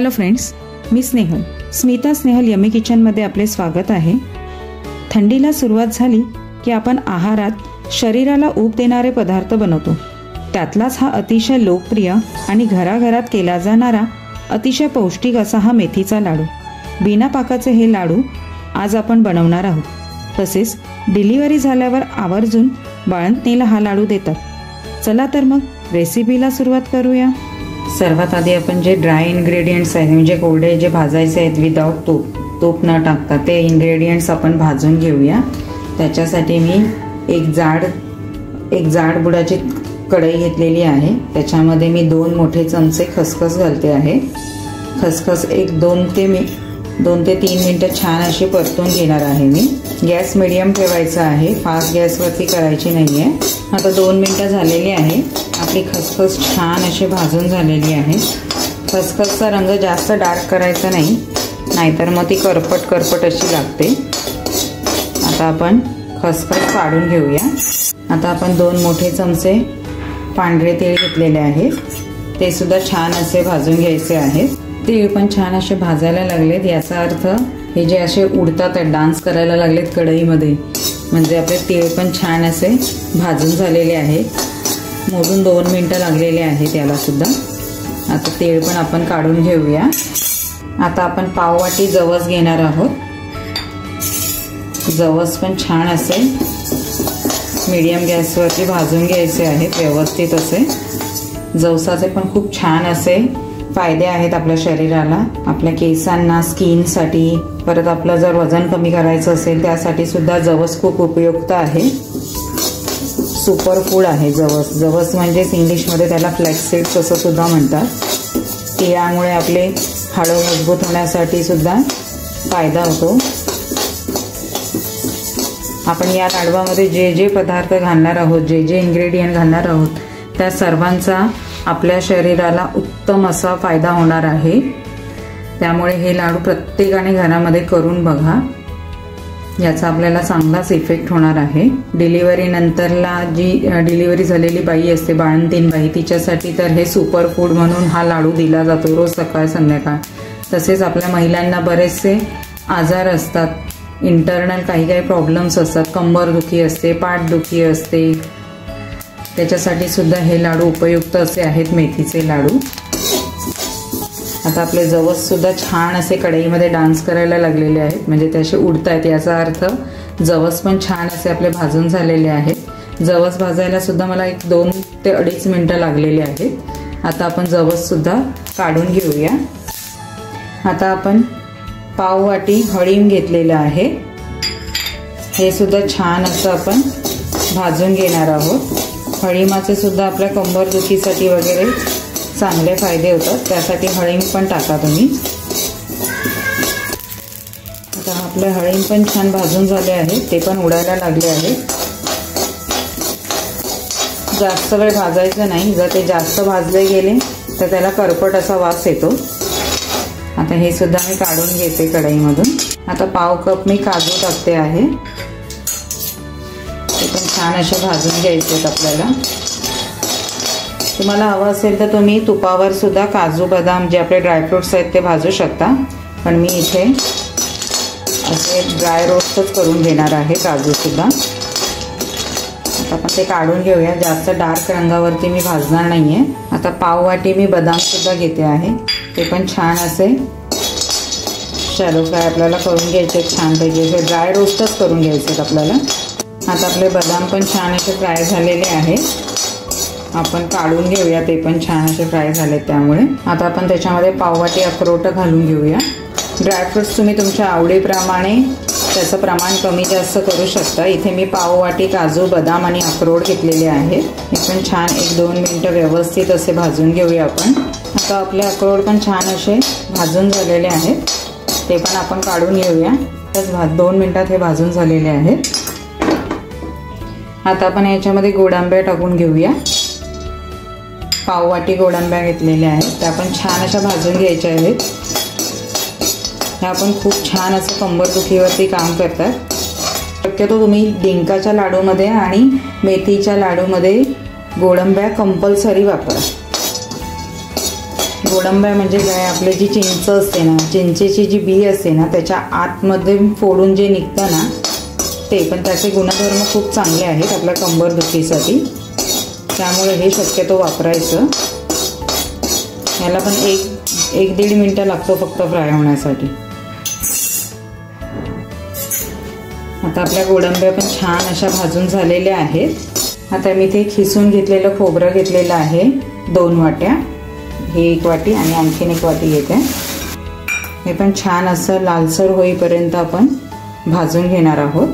Hello friends, मी Snehal, Smita Snehal yummy किचनमध्ये आपले स्वागत आहे। थंडीला सुरुवात झाली की आपण आहारात शरीराला ऊब देणारे पदार्थ बनवतो। त्यातलाच हा अतिशय लोकप्रिय आणि घराघरात केला जाणारा अतिशय पौष्टिक असा हा मेथीचा लाडू। बिना पाकाचे हे लाडू आज आपण बनवणार आहोत। तसेच डिलिव्हरी झाल्यावर आवर्जून बाळंतणीला हा लाडू देतात। चला तर मग रेसिपीला सुरुवात करूया। सर्वात आधी आपण जे ड्राय इन्ग्रेडियंट्स आहेत म्हणजे कोरडे जे भाजायचे आहेत विदाउट तूप न टाकता ते इन्ग्रेडियंट्स आपण भाजून घेऊया। त्याच्यासाठी मी एक जाड बुडाची कढई घेतलेली आहे। त्याच्यामध्ये मी 2 मोठे चमचे खसखस घालते आहे। खसखस 2 ते 3 मिनिटं छान अशी परतून घेणार आहे मी। गॅस मीडियम ठेवायचा आहे, फास्ट गॅसवरती करायची नाही आहे। आता 2 मिनिटं झालेली आहे। आपली खसखस छान अशी भाजून झालेली आहे। खसखसचा रंग जास्त डार्क करायचा नाही, नाहीतर मग ती करपट अशी लागते। आता आपण खसखस काढून घेऊया। आता आपण 2 मोठे चमचे पांढरे तीळ घेतलेले आहेत, ते सुद्धा छान असे भाजून घ्यायचे आहेत। तीळ पण छान असे भाजायला लागलेत, याचा अर्थ हे जे असे उडतात डान्स करायला लागलेत कढईमध्ये, म्हणजे आपले तीळ पण छान असे भाजून झालेले आहेत। मोजून 2 मिनिटं लागलेले आहेत याला सुद्धा। आता तीळ पण आपण काढून घेऊया। आता आपण पाववाटी जवस घेणार आहोत। जवस पण छान असे मीडियम गॅसवरती भाजून घ्यायचे आहेत व्यवस्थित असे। जवसाचे पण खूप छान असे फायदे आहेत आपल्या शरीराला, आपल्या केसांना, स्किनसाठी, परत आपलं जर वजन कमी करायचं असेल त्यासाठी सुद्धा जवस खूप उपयुक्त आहे। सुपर फूड आहे जवस। जवस म्हणजेच इंग्लिशमध्ये त्याला फ्लॅक्स सीड्स असं सुद्धा म्हणतात। तिळामुळे आपले हाडं मजबूत होण्यासाठी सुद्धा फायदा होतो। आपण या लाडवामध्ये जे पदार्थ घालणार आहोत, जे इन्ग्रेडियंट घालणार आहोत, त्या सर्वांचा आपल्या शरीराला उत्तम असा फायदा होणार आहे। त्यामुळे हे लाडू प्रत्येकाने घरामध्ये करून बघा, याचा आपल्याला चांगलाच इफेक्ट होणार आहे। डिलिव्हरी नंतरला जी डिलिव्हरी झालेली बाई असते, बाळंतीण बाई, तिच्यासाठी तर हे सुपर फूड म्हणून हा लाडू दिला जातो रोज सकाळ संध्याकाळ। तसेच आपल्या महिलांना बरेचसे आजार असतात, इंटरनल काही प्रॉब्लेम्स असतात, कंबरदुखी असते, पाठदुखी असते, त्याच्यासाठी सुद्धा हे लाडू उपयुक्त असे आहेत मेथीचे लाडू। आता आपले जवस सुद्धा छान असे कढईमध्ये डान्स करायला लागलेले आहेत, म्हणजे ते असे उडतायत, याचा अर्थ जवस पण छान असे आपले भाजून झालेले आहेत। जवस भाजायला सुद्धा मला 2 ते 2.5 मिनिटं लागलेले आहेत। आता आपण जवस सुद्धा काढून घेऊया। आता आपण पाववाटी हळीम घेतलेलं आहे, हे सुद्धा छान असं आपण भाजून घेणार आहोत। हळीमाचे सुद्धा आपल्या कंबरदुखीसाठी वगैरे चांगले फायदे होतात, त्यासाठी हळीम पण टाका तुम्ही। आता आपले हळीम पण छान भाजून झाले आहे, ते पण उडायला लागले आहे। जास्त वेळ भाजायचं नाही, जर ते जास्त भाजले गेले तर त्याला करपट असा वास येतो। आता हे सुद्धा मी काढून घेते कढईमधून। आता पाव कप मी काजू टाकते आहे, ते पण छान असे भाजून घ्यायचे आहेत आपल्याला। तुम्हाला हवं असेल तर तुम्ही तुपावर सुद्धा काजू बदाम जे आपले ड्रायफ्रुट्स आहेत ते भाजू शकता, पण मी इथे असे ड्राय रोस्टच करून घेणार आहे काजू सुद्धा। आता आपण ते काढून घेऊया, जास्त डार्क रंगावरती मी भाजणार नाहीये। आता पाववाटी मी बदाम सुद्धा घेते आहे, ते पण छान असे शॅलो फ्राय आपल्याला करून घ्यायचे, छानपैकी असे ड्राय रोस्टच करून घ्यायचे आपल्याला। आता आपले बदाम पण छान असे फ्राय झालेले आहे, आपण काढून घेऊया, ते पण छान असे फ्राय झाले त्यामुळे। आता आपण त्याच्यामध्ये पाववाटी अक्रोड घालून घेऊया। ड्रायफ्रुट्स तुम्ही तुमच्या आवडीप्रमाणे त्याचं प्रमाण कमी जास्त करू शकता। इथे मी पाववाटी काजू बदाम आणि अक्रोड घेतलेले आहेत, हे पण छान 1-2 मिनिटं व्यवस्थित असे भाजून घेऊया आपण। आता आपले अक्रोड पण छान असे भाजून झालेले आहेत, ते पण आपण काढून घेऊया। बस 2 मिनिटात हे भाजून झालेले आहेत। आता आपण याच्यामध्ये गोडांब्या टाकून घेऊया। पाववाटी गोडांब्या घेतलेल्या आहेत, त्या पण छान अशा भाजून घ्यायच्या आहेत। ह्या पण खूप छान असं कंबरदुखीवरती काम करतात। शक्यतो तुम्ही डिंकाच्या लाडूमध्ये आणि मेथीच्या लाडूमध्ये गोडंब्या कंपल्सरी वापरा। गोडंबा म्हणजे काय, आपली जी चिंच असते ना, चिंचेची जी बी असते ना, त्याच्या आतमध्ये फोडून जे निघतं ना ते, पण त्याचे गुणधर्म खूप चांगले आहेत आपल्या कंबरदुखीसाठी, त्यामुळे हे शक्यतो वापरायचं. याला पण एक दीड मिनटं लागतो फक्त फ्राय होण्यासाठी. आता आपल्या गोडंब्या पण छान अशा भाजून झालेल्या आहेत. आता मी ते खिसून घेतलेलं खोबरं घेतलेलं आहे 2 वाट्या, ही 1 वाटी आणि आणखीन 1 वाटी घेते. हे पण छान असं लालसर होईपर्यंत आपण भाजून घेणार आहोत.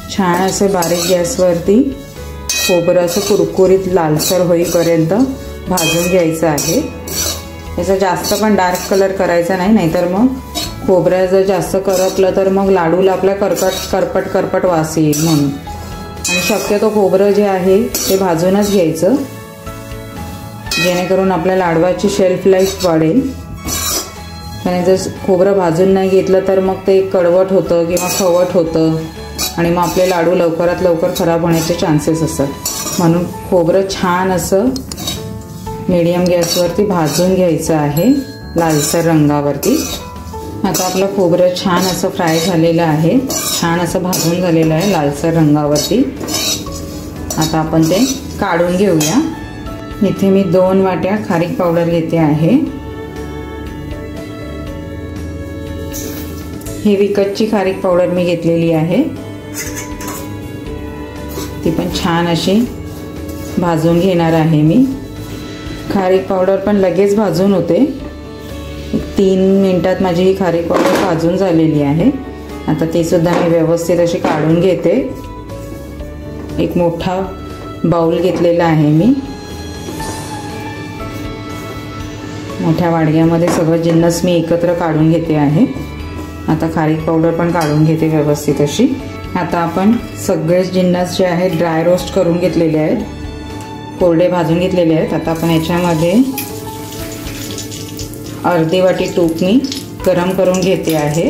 छान असं बारीक गॅसवरती खोबरं असं कुरकुरीत लालसर होईपर्यंत भाजून घ्यायचं आहे. याचा जास्त पण डार्क कलर करायचा नाही, नाहीतर मग खोबरं जर जास्त करपलं तर मग लाडूला आपल्या करपट वास येईल म्हणून. आणि शक्यतो खोबरं जे आहे ते भाजूनच घ्यायचं, जेणेकरून आपल्या लाडवाची शेल्फ लाईफ वाढेल. आणि जर खोबरं भाजून नाही घेतलं तर मग ते कडवट होतं किंवा खवट होतं आणि मग आपले लाडू लवकरात लवकर खराब होण्याचे चान्सेस असतात. म्हणून खोबरं छान असं मीडियम गॅसवरती भाजून घ्यायचं आहे लालसर रंगावरती. आता आपलं खोबरं छान असं फ्राय झालेलं आहे, छान असं भाजून झालेलं आहे लालसर रंगावरती. आता आपण ते काढून घेऊया. इथे मी 2 वाट्या खारीक पावडर घेते आहे. ही विकतची खारीक पावडर मी घेतलेली आहे. ती पण छान अशी भाजून घेणार आहे मी. खारीक पावडर पण लगेच भाजून होते. 3 मिनिटात माझी ही खारीक पावडर भाजून झालेली आहे. आता ती सुद्धा मी व्यवस्थित अशी काढून घेते. एक मोठा बाउल घेतलेला आहे मी. मोठ्या वाडग्यामध्ये सगळं जिन्नस मी एकत्र काढून घेते आहे. आता खारीक पावडर पण काढून घेते व्यवस्थित अशी. आता आपण सगळेच जिन्नस जे आहेत ड्राय रोस्ट करून घेतलेले आहेत, कोरडे भाजून घेतलेले आहेत. आता आपण याच्यामध्ये अर्धी वाटी तूप मी गरम करून घेते आहे.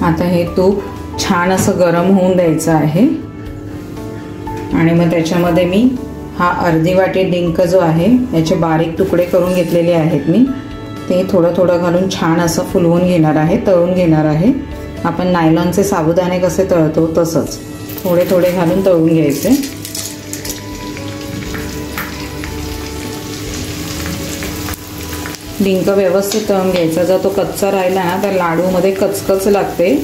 आता हे तूप छान असं गरम होऊन द्यायचं आहे. आणि मग त्याच्यामध्ये मी हा अर्धी वाटी डिंक जो आहे याचे बारीक तुकडे करून घेतलेले आहेत मी, ते थोडं थोडं घालून छान असं फुलवून घेणार आहे, तळून घेणार आहे. आपण नायलॉनचे साबुदाणे कसे तळतो तसंच थोडे थोडे घालून तळून घ्यायचे. डिंक व्यवस्थित तळून घ्यायचा. जर तो कच्चा राहिला ना तर लाडूमध्ये कचकच लागते,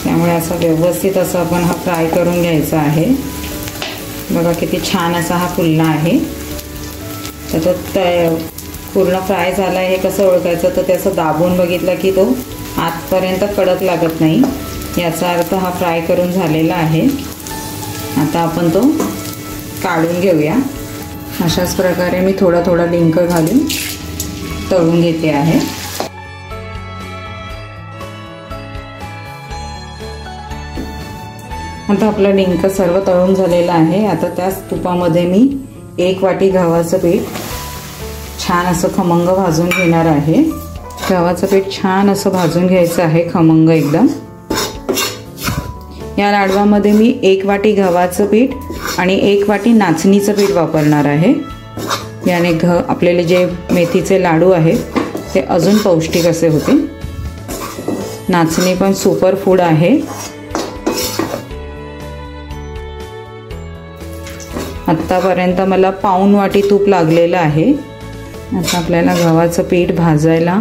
त्यामुळे असा व्यवस्थित असं आपण हा फ्राय करून घ्यायचा आहे. बघा किती छान असा हा फुलला आहे. तर तो पूर्ण फ्राय झाला आहे. हे कसं ओळखायचं, तर ते असं दाबून बघितलं की तो आतपर्यंत कडक लागत नाही, याचा अर्थ हा फ्राय करून झालेला आहे. आता आपण तो काढून घेऊया. अशाच प्रकारे मी थोडा थोडा डिंक घालून तळून घेते आहे. आता आपला डिंक सर्व तळून झालेला आहे. आता त्याच तुपामध्ये मी 1 वाटी गव्हाचं पीठ छान असं खमंग भाजून घेणार आहे. गव्हाचं पीठ छान असं भाजून घ्यायचं आहे खमंग एकदम. या लाडवामध्ये मी 1 वाटी गव्हाचं पीठ आणि 1 वाटी नाचणीचं पीठ वापरणार आहे. याने आपल्याला जे मेथीचे लाडू आहेत ते अजून पौष्टिक असे होते. नाचणी पण सुपर फूड आहे. आत्तापर्यंत मला पाऊण वाटी तूप लागलेलं आहे. आता आपल्याला गव्हाचं पीठ भाजायला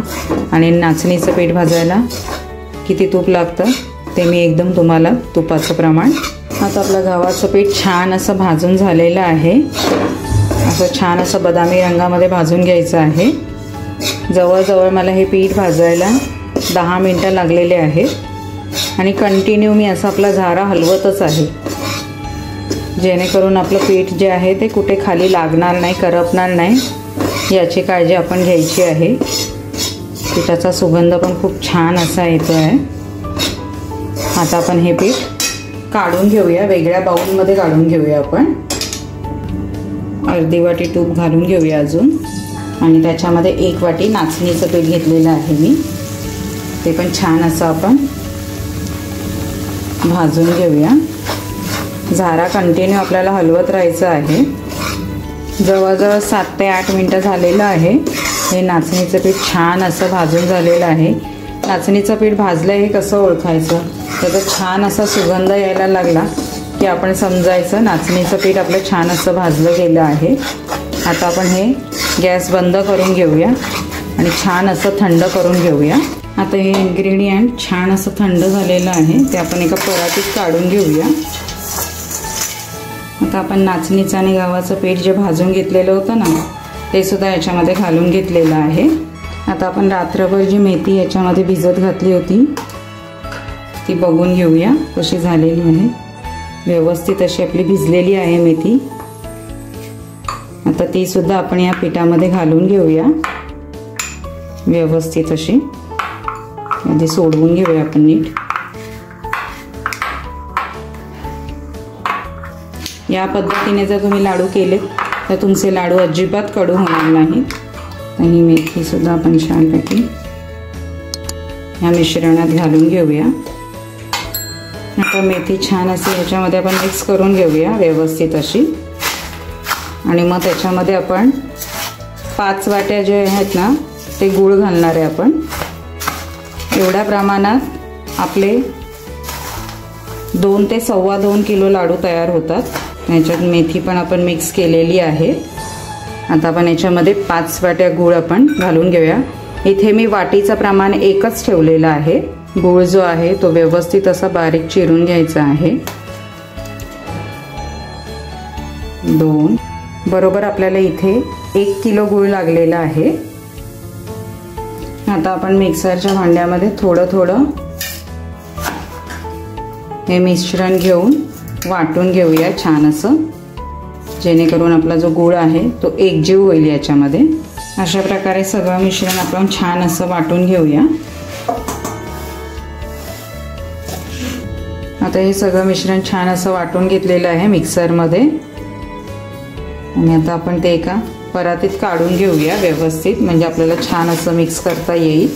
आणि नाचणीचं पीठ भाजायला किती तूप लागतं ते मी एकदम तुम्हाला तुपाचं प्रमाण. आता आपलं गव्हाचं पीठ छान असं भाजून झालेलं आहे. असं छान असं बदामी रंगामध्ये भाजून घ्यायचं आहे. जवळजवळ मला हे पीठ भाजायला 10 मिनटं लागलेले आहेत आणि कंटिन्यू मी असं आपला झारा हलवतच आहे, जेणेकरून आपलं पीठ जे आहे ते कुठे खाली लागणार नाही, करपणार नाही, याची काळजी आपण घ्यायची आहे. पिठाचा सुगंध पण खूप छान असा येतो आहे. आता आपण हे पीठ काढून घेऊया, वेगळ्या बाउलमध्ये काढून घेऊया. आपण अर्धी वाटी तूप घालून घेऊया अजून, आणि त्याच्यामध्ये 1 वाटी नाचणीचं पीठ घेतलेलं आहे मी, ते पण छान असं आपण भाजून घेऊया. झारा कंटिन्यू आपल्याला हलवत राहायचं आहे. जवळजवळ 7 ते 8 मिनटं झालेलं आहे. हे नाचणीचं पीठ छान असं भाजून झालेलं आहे. नाचणीचं पीठ भाजलं हे कसं ओळखायचं, त्याचा छान असा सुगंध यायला लागला की आपण समजायचं नाचणीचं पीठ आपलं छान असं भाजलं गेलं आहे. आता आपण हे गॅस बंद करून घेऊया आणि छान असं थंड करून घेऊया. आता हे इन्ग्रेडियंट छान असं थंड झालेलं आहे, ते आपण एका परातीत काढून घेऊया. आता आपण नाचणीचं आणि गव्हाचं पीठ जे भाजून घेतलेलं होतं ना, ते सुद्धा याच्यामध्ये घालून घेतलेलं आहे. आता आपण रात्रभर जी मेथी याच्यामध्ये भिजत घातली होती ती बघून घेऊया कशी झालेली आहे. व्यवस्थित अशी आपली भिजलेली आहे मेथी. आता ती सुद्धा आपण या पिठामध्ये घालून घेऊया. व्यवस्थित अशी आधी सोडवून घेऊया आपण नीट. या पद्धतीने जर तुम्ही लाडू केले तर तुमचे लाडू अजिबात कडू होणार नाहीत. आणि मेथी सुद्धा आपण छानपैकी या मिश्रणात घालून घेऊया. आता मेथी छान अशी याच्यामध्ये आपण मिक्स करून घेऊया व्यवस्थित अशी. आणि मग त्याच्यामध्ये आपण 5 वाट्या जे आहेत ना ते गूळ घालणार आहे आपण. एवढ्या प्रमाणात आपले 2 ते 2.25 किलो लाडू तयार होतात. याच्यात मेथी पण आपण मिक्स केलेली आहे. आता आपण याच्यामध्ये 5 वाट्या गूळ आपण घालून घेऊया. इथे मी वाटीचं प्रमाण एकच ठेवलेलं आहे. गूळ जो आहे तो व्यवस्थित असा बारीक चिरून घ्यायचा आहे. 2 बरोबर आपल्याला इथे 1 किलो गूळ लागलेला आहे. आता आपण मिक्सरच्या भांड्यामध्ये थोडं हे मिश्रण घेऊन वाटून घेऊया छान असं, जेणेकरून आपला जो गूळ आहे तो एकजीव होईल याच्यामध्ये. अशा प्रकारे सगळं मिश्रण आपण छान असं वाटून घेऊया. आता हे सगळं मिश्रण छान असं वाटून घेतलेलं आहे मिक्सरमध्ये. आणि आता आपण ते एका परातीत काढून घेऊया व्यवस्थित, म्हणजे आपल्याला छान असं मिक्स करता येईल.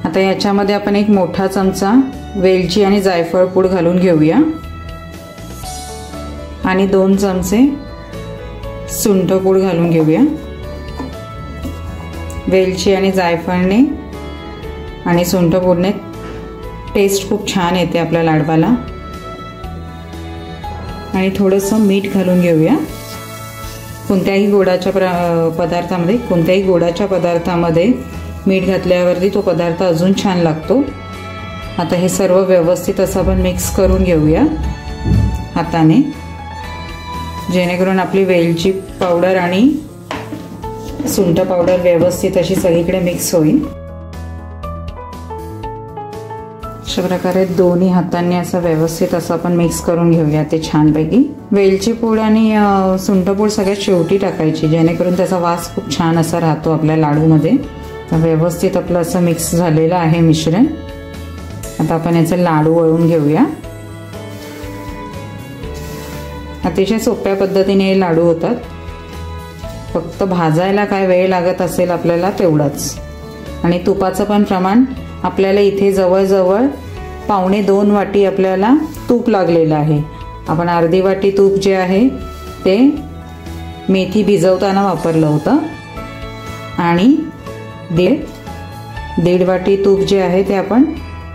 आता याच्यामध्ये आपण एक मोठा चमचा वेलची आणि जायफळ पूड घालून घेऊया. आणि 2 चमचे सुंठ पूड घालून घेऊया. वेलची आणि जायफळने आणि सुंठ पूडने टेस्ट खूप छान येते आपल्या लाडवाला. आणि थोडंसं मीठ घालून घेऊया. कोणत्याही गोडाच्या पदार्थामध्ये मीठ घातल्यावरती तो पदार्थ अजून छान लागतो. आता हे सर्व व्यवस्थित असं आपण मिक्स करून घेऊया हाताने, जेणेकरून आपली वेलची पावडर आणि सुंठ पावडर व्यवस्थित अशी सगळीकडे मिक्स होईल. अशा प्रकारे दोन्ही हातांनी असं व्यवस्थित असं आपण मिक्स करून घेऊया ते छानपैकी. वेलची पूड आणि सुंठ पूड सगळ्यात शेवटी टाकायची, जेणेकरून त्याचा वास खूप छान असा राहतो आपल्या लाडूमध्ये. तर व्यवस्थित आपलं असं मिक्स झालेलं आहे मिश्रण. आता आपण याचे लाडू वळून घेऊया. अतिशय सोप्या पद्धतीने हे लाडू होतात. फक्त भाजायला काय वेळ लागत असेल आपल्याला तेवढाच. आणि तुपाचं पण प्रमाण आपल्याला इथे जवळजवळ 1.25 वाटी आपल्याला तूप लागलेलं आहे. आपण अर्धी वाटी तूप जे आहे ते मेथी भिजवताना वापरलं होतं. आणि 1.5 वाटी तूप जे आहे ते आपण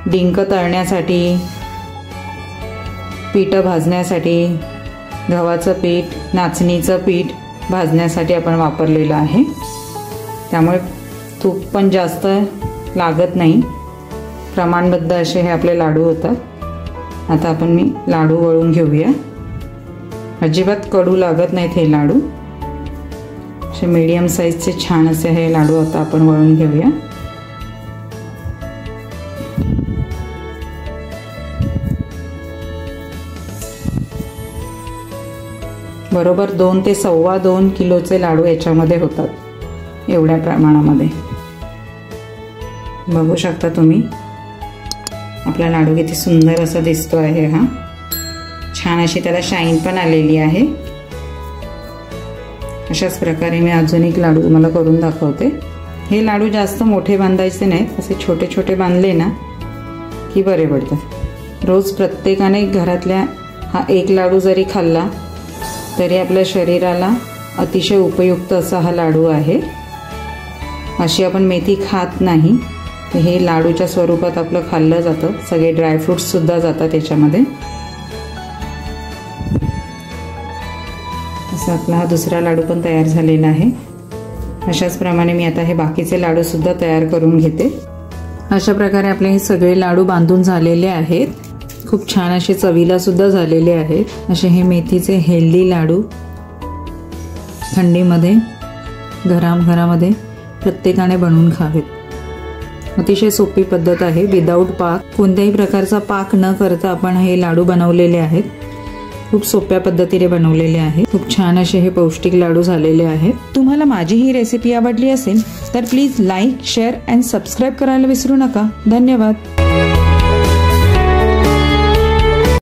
डिंक तळण्यासाठी, पिठं भाजण्यासाठी, गव्हाचं पीठ, नाचणीचं पीठ भाजण्यासाठी आपण वापरलेलं आहे. त्यामुळे तूप पण जास्त लागत नाही. प्रमाणबद्ध असे हे आपले लाडू होतात. आता आपण लाडू वळून घेऊया. अजिबात कडू लागत नाहीत हे लाडू. असे मीडियम साईजचे छान असे हे लाडू आता आपण वळून घेऊया. बरोबर 2 ते 2.25 किलोचे लाडू याच्यामध्ये होतात एवढ्या प्रमाणामध्ये. बघू शकता तुम्ही आपला लाडू किती सुंदर असा दिसतो आहे. हा छान अशी त्याला शाईन पण आलेली आहे. अशाच प्रकारे मी अजून एक लाडू तुम्हाला करून दाखवते. हे लाडू जास्त मोठे बांधायचे नाहीत, असे छोटे छोटे बांधले ना की बरे पडतात. रोज प्रत्येकाने घरातल्या हा एक लाडू जरी खाल्ला तरी आपल्या शरीराला अतिशय उपयुक्त असा हा लाडू आहे। अशी आपण मेथी खात नाही, हे लाडूच्या स्वरूपात आपलं खाल्लं जातं। सगळे ड्रायफ्रुट्स सुद्धा जातात त्याच्यामध्ये। असा आपला हा दुसरा लाडू पण तयार झालेला आहे। अशाच प्रमाणे मी आता हे बाकीचे लाडू सुद्धा तयार करून घेते। अशा प्रकारे आपले हे सगळे लाडू बांधून झालेले आहेत। खूप छान असे चवीला सुद्धा झालेले आहेत। असे हे मेथीचे हेल्दी लाडू थंडीमध्ये घरामध्ये प्रत्येकाने बनवून खावेत। अतिशय सोपी पद्धत आहे। विदाऊट पाक, कोणत्याही प्रकारचा पाक न करता आपण हे लाडू बनवलेले आहेत। खूप सोप्या पद्धतीने बनवलेले आहेत। खूप छान असे हे पौष्टिक लाडू झालेले आहेत। तुम्हाला माझी ही रेसिपी आवडली असेल तर please like, share and subscribe करायला विसरू नका। धन्यवाद।